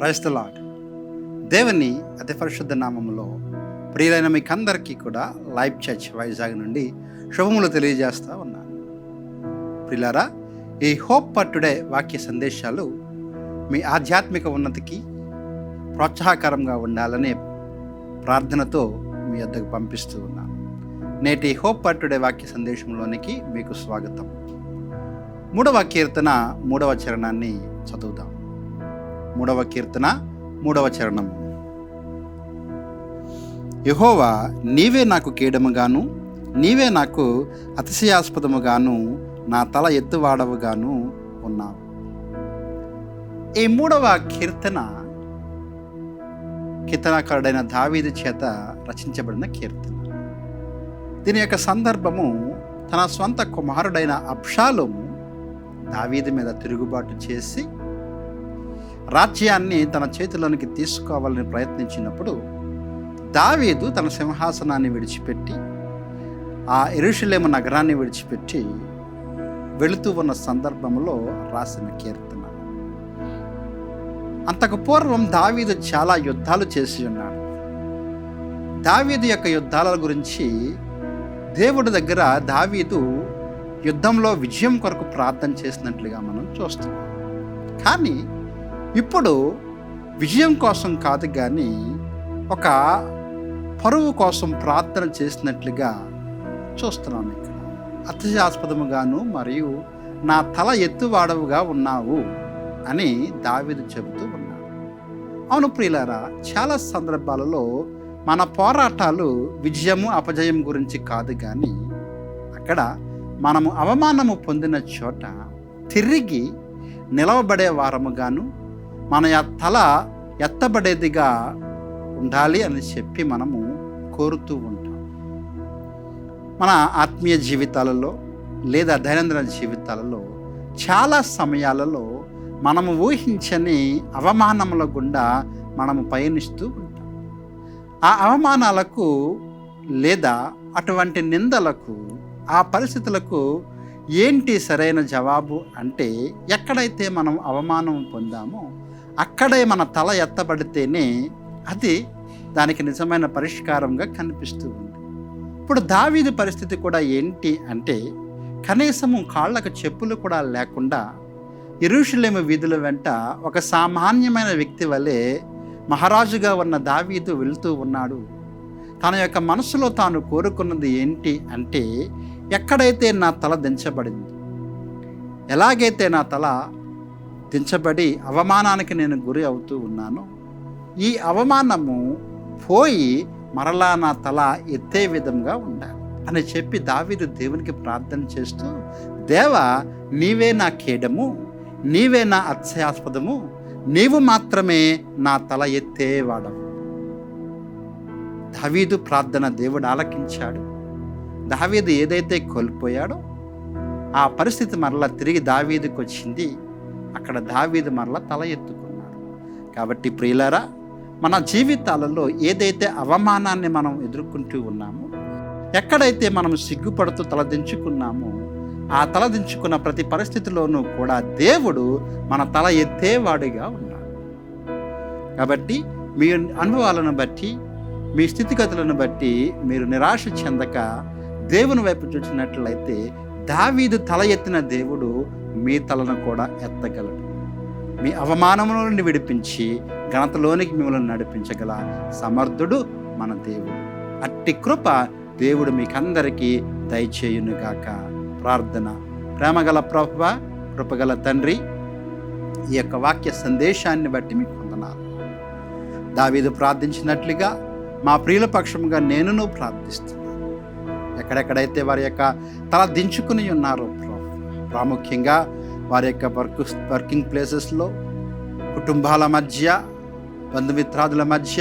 Praise the lord. దేవుని అతి పరిశుద్ధ నామములో ప్రియులైన మీకందరికీ కూడా లైఫ్ చర్చ్ వైజాగ్ నుండి శుభములు తెలియజేస్తూ ఉన్నాను. ప్రియులారా, ఈ హోప్ ఫర్ టుడే వాక్య సందేశాలు మీ ఆధ్యాత్మిక ఉన్నతికి ప్రోత్సాహకరంగా ఉండాలనే ప్రార్థనతో మీ వద్దకు పంపిస్తూ ఉన్నాను. నేటి హోప్ ఫర్ టుడే వాక్య సందేశంలోనికి మీకు స్వాగతం. 3వ కీర్తన 3వ చరణాన్ని చదువుదాం. 3వ కీర్తన 3వ చరణము. యెహోవా, నీవే నాకు కేడముగాను, నీవే నాకు అతిశయాస్పదముగాను, నా తల ఎత్తువాడవుగాను ఉన్నావు. ఈ 3వ కీర్తనాకారుడైన దావీదు చేత రచించబడిన కీర్తన. దీని యొక్క సందర్భము తన స్వంత కుమారుడైన అబ్షాలోము దావీదు మీద తిరుగుబాటు చేసి రాజ్యాన్ని తన చేతిలోనికి తీసుకోవాలని ప్రయత్నించినప్పుడు దావీదు తన సింహాసనాన్ని విడిచిపెట్టి ఆ యెరూషలేము నగరాన్ని విడిచిపెట్టి వెళుతూ ఉన్న సందర్భంలో రాసిన కీర్తన. అంతకు పూర్వం దావీదు చాలా యుద్ధాలు చేసి ఉన్నాడు. దావీదు యొక్క యుద్ధాల గురించి దేవుడి దగ్గర దావీదు యుద్ధంలో విజయం కొరకు ప్రార్థన చేసినట్లుగా మనం చూస్తున్నాం. కానీ ఇప్పుడు విజయం కోసం కాదు, కానీ ఒక పరువు కోసం ప్రార్థన చేసినట్లుగా చూస్తున్నాం. ఇక్కడ అతిశయాస్పదముగాను మరియు నా తల ఎత్తువాడవుగా ఉన్నావు అని దావీదు చెబుతూ ఉన్నాడు. అవును ప్రియులారా, చాలా సందర్భాలలో మన పోరాటాలు విజయము అపజయం గురించి కాదు, కానీ అక్కడ మనము అవమానము పొందిన చోట తిరిగి నిలవబడే వారముగాను మన తల ఎత్తబడేదిగా ఉండాలి అని చెప్పి మనము కోరుతూ ఉంటాం. మన ఆత్మీయ జీవితాలలో లేదా దైనందిన జీవితాలలో చాలా సమయాలలో మనము ఊహించని అవమానముల గుండా మనము పయనిస్తూ ఉంటాం. ఆ అవమానాలకు లేదా అటువంటి నిందలకు, ఆ పరిస్థితులకు ఏంటి సరైన జవాబు అంటే, ఎక్కడైతే మనం అవమానం పొందామో అక్కడే మన తల ఎత్తబడితేనే అది దానికి నిజమైన పరిష్కారంగా కనిపిస్తూ ఉంది. ఇప్పుడు దావీదు పరిస్థితి కూడా ఏంటి అంటే, కనీసము కాళ్ళకు చెప్పులు కూడా లేకుండా యెరూషలేము వీధుల వెంట ఒక సామాన్యమైన వ్యక్తి వలె మహారాజుగా ఉన్న దావీదు వెళుతూ ఉన్నాడు. తన యొక్క మనసులో తాను కోరుకున్నది ఏంటి అంటే, ఎక్కడైతే నా తల దించబడింది, ఎలాగైతే నా తల దించబడి అవమానానికి నేను గురి అవుతూ ఉన్నానో, ఈ అవమానము పోయి మరలా నా తల ఎత్తే విధంగా ఉండాలి అని చెప్పి దావీదు దేవునికి ప్రార్థన చేస్తూ, దేవా, నీవే నా కేడము, నీవే నా అతిశయాస్పదము, నీవు మాత్రమే నా తల ఎత్తేవాడవు. దావీదు ప్రార్థన దేవుడు ఆలకించాడు. దావీదు ఏదైతే కోల్పోయాడో ఆ పరిస్థితి మరలా తిరిగి దావీదుకు వచ్చింది. అక్కడ దావీదు మరలా తల ఎత్తుకున్నాడు. కాబట్టి ప్రియులారా, మన జీవితాలలో ఏదైతే అవమానాన్ని మనం ఎదుర్కొంటూ ఉన్నామో, ఎక్కడైతే మనం సిగ్గుపడుతూ తలదించుకున్నామో, ఆ తలదించుకున్న ప్రతి పరిస్థితిలోనూ కూడా దేవుడు మన తల ఎత్తేవాడిగా ఉన్నాడు. కాబట్టి మీ అనుభవాలను బట్టి, మీ స్థితిగతులను బట్టి మీరు నిరాశ చెందక దేవుని వైపు చూసినట్లయితే దావీదు తల ఎత్తిన దేవుడు మీ తలను కూడా ఎత్తగలడు. మీ అవమానముల నుండి విడిపించి ఘనతలోనికి మిమ్మల్ని నడిపించగల సమర్థుడు మన దేవుడు. అట్టి కృప దేవుడు మీకందరికీ దయచేయునుగాక. ప్రార్థన. ప్రేమగల ప్రభువా, కృపగల తండ్రి, ఈ యొక్క వాక్య సందేశాన్ని బట్టి మీకు వందనాలు. దావీదు ప్రార్థించినట్లుగా మా ప్రియుల పక్షముగా నేనును ప్రార్థిస్తున్నాను. ఎక్కడెక్కడైతే వారి యొక్క తల దించుకుని ఉన్నారో ప్రాముఖ్యంగా వారి యొక్క వర్కింగ్ ప్లేసెస్లో, కుటుంబాల మధ్య, బంధుమిత్రాదుల మధ్య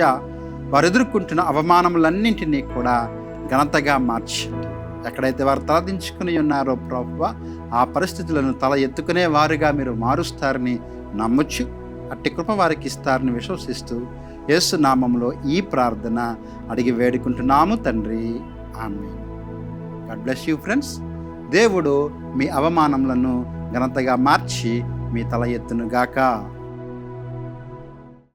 వారు ఎదుర్కొంటున్న అవమానములన్నింటినీ కూడా ఘనతగా మార్చండి. ఎక్కడైతే వారు తల దించుకుని ఉన్నారో ప్రభువా, ఆ పరిస్థితులను తల ఎత్తుకునే వారుగా మీరు మారుస్తారని నమ్మొచ్చు. అట్టి కృప వారికి ఇస్తారని విశ్వసిస్తూ యేసు నామములో ఈ ప్రార్థన అడిగి వేడుకుంటున్నాము తండ్రి. Amen. God bless you friends. దేవుడు మీ అవమానములను ఘనతగా మార్చి మీ తల ఎత్తునుగాక.